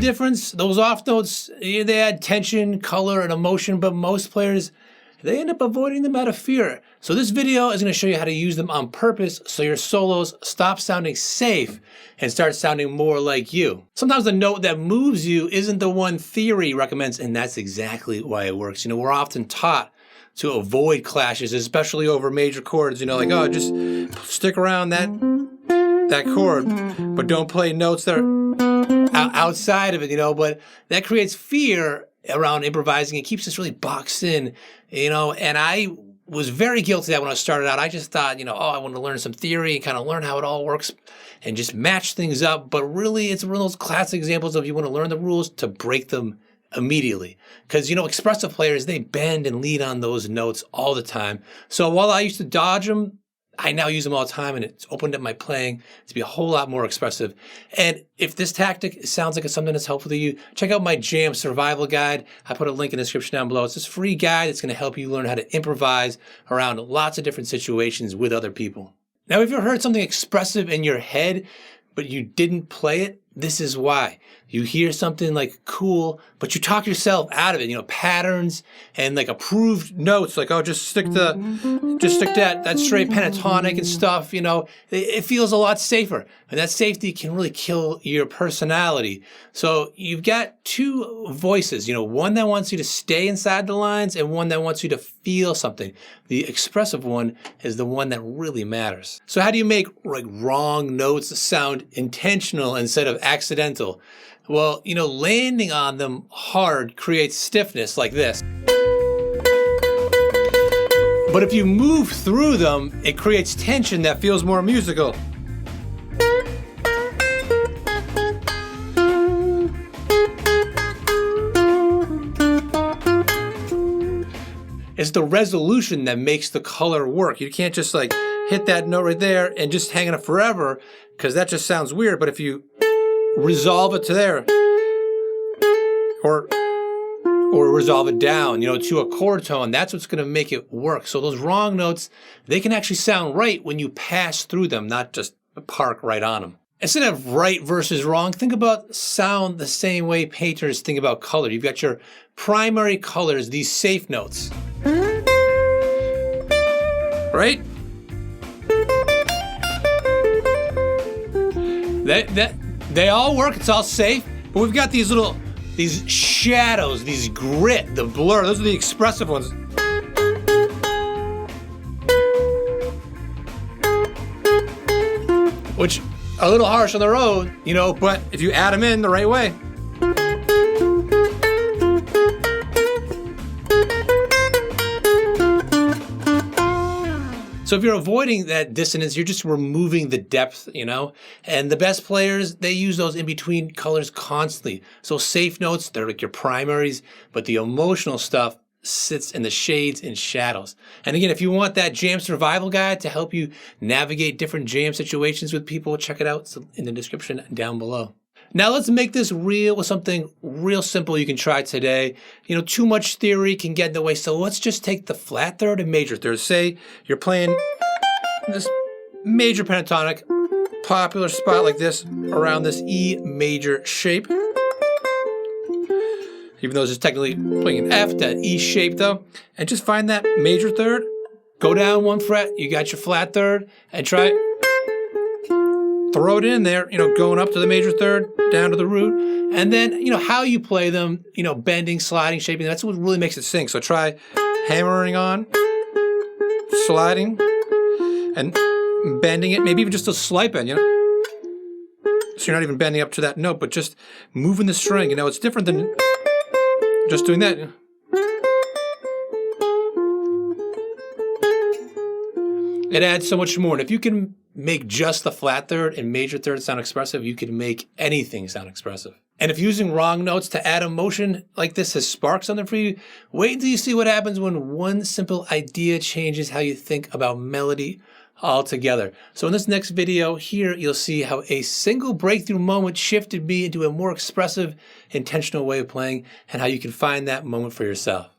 difference? Those off notes, they add tension, color, and emotion, but most players, they end up avoiding them out of fear. So this video is going to show you how to use them on purpose so your solos stop sounding safe and start sounding more like you. Sometimes the note that moves you isn't the one theory recommends, and that's exactly why it works. You know, we're often taught to avoid clashes, especially over major chords. You know, like, oh, just stick around that chord, but don't play notes that are outside of it, you know, but that creates fear around improvising. It keeps us really boxed in, you know, and I was very guilty of that when I started out. I just thought, you know, oh, I want to learn some theory and kind of learn how it all works and just match things up. But really, it's one of those classic examples of you want to learn the rules to break them immediately. Because, you know, expressive players, they bend and lead on those notes all the time. So while I used to dodge them, I now use them all the time, and it's opened up my playing to be a whole lot more expressive. And if this tactic sounds like it's something that's helpful to you, check out my jam survival guide. I put a link in the description down below. It's this free guide that's going to help you learn how to improvise around lots of different situations with other people. Now, if you've heard something expressive in your head, but you didn't play it, this is why. You hear something like cool, but you talk yourself out of it, you know, patterns and like approved notes, like, oh, just stick that straight pentatonic and stuff, you know, it feels a lot safer. And that safety can really kill your personality. So you've got two voices, you know, one that wants you to stay inside the lines and one that wants you to feel something. The expressive one is the one that really matters. So how do you make like wrong notes sound intentional instead of accidental? Well, you know, landing on them hard creates stiffness like this. But if you move through them, it creates tension that feels more musical. It's the resolution that makes the color work. You can't just like hit that note right there and just hang it forever, because that just sounds weird. But if you resolve it to there, or resolve it down, you know, to a chord tone, that's what's going to make it work. So those wrong notes, they can actually sound right when you pass through them, not just park right on them. Instead of right versus wrong, think about sound the same way painters think about color. You've got your primary colors, these safe notes, right? They all work, it's all safe, but we've got these shadows, these grit, the blur, those are the expressive ones. Which are a little harsh on their own, you know, but if you add them in the right way. So if you're avoiding that dissonance, you're just removing the depth, you know? And the best players, they use those in-between colors constantly. So safe notes, they're like your primaries, but the emotional stuff sits in the shades and shadows. And again, if you want that jam survival guide to help you navigate different jam situations with people, check it out in the description down below. Now let's make this real with something real simple you can try today. You know, too much theory can get in the way, so let's just take the flat third and major third. Say you're playing this major pentatonic, popular spot like this, around this E major shape. Even though this is technically playing an F, that E shape though. And just find that major third, go down one fret, you got your flat third, and try throw it in there, you know, going up to the major third, down to the root, and then, you know, how you play them, you know, bending, sliding, shaping, that's what really makes it sing. So try hammering on, sliding, and bending it, maybe even just a slight bend, you know? So you're not even bending up to that note, but just moving the string, you know, it's different than just doing that. It adds so much more. And if you can make just the flat third and major third sound expressive, you can make anything sound expressive. And if using wrong notes to add emotion like this has sparked something for you, wait until you see what happens when one simple idea changes how you think about melody altogether. So in this next video here, you'll see how a single breakthrough moment shifted me into a more expressive, intentional way of playing, and how you can find that moment for yourself.